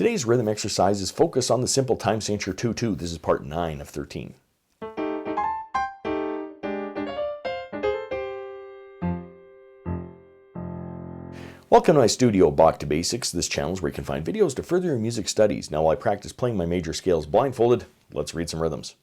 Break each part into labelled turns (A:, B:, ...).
A: Today's rhythm exercise is focused on the simple time signature 2-2. This is part 9 of 13. Welcome to my studio, Bach To Basics. This channel is where you can find videos to further your music studies. Now while I practice playing my major scales blindfolded, let's read some rhythms.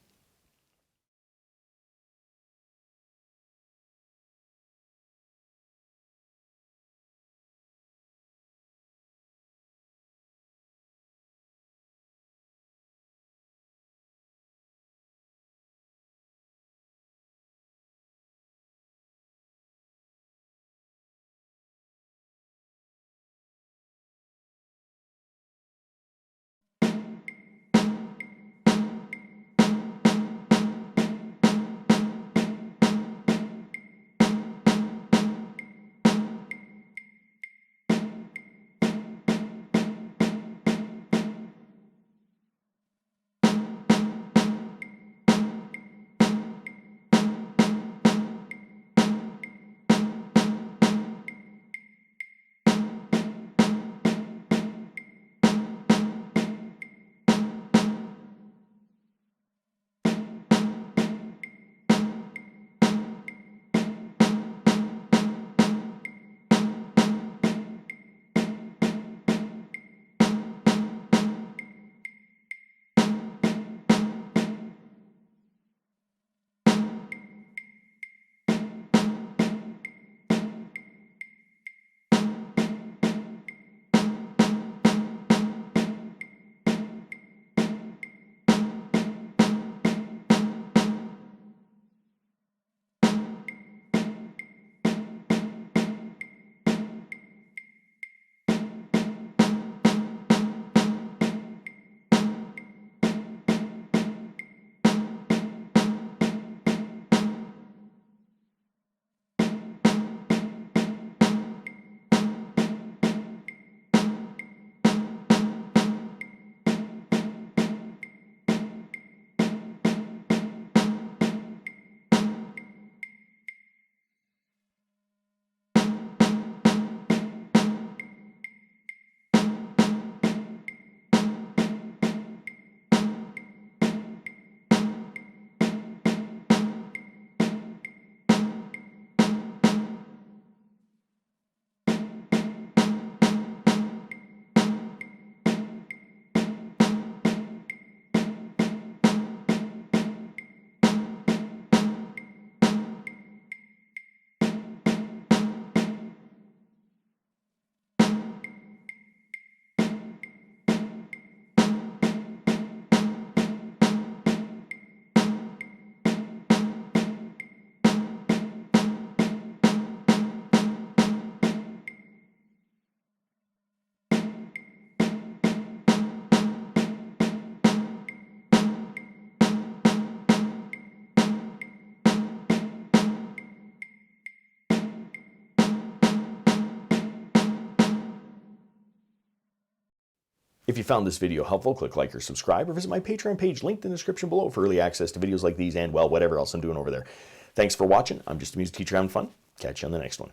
A: If you found this video helpful, click like or subscribe, or visit my Patreon page linked in the description below for early access to videos like these and, well, whatever else I'm doing over there. Thanks for watching. I'm just a music teacher having fun. Catch you on the next one.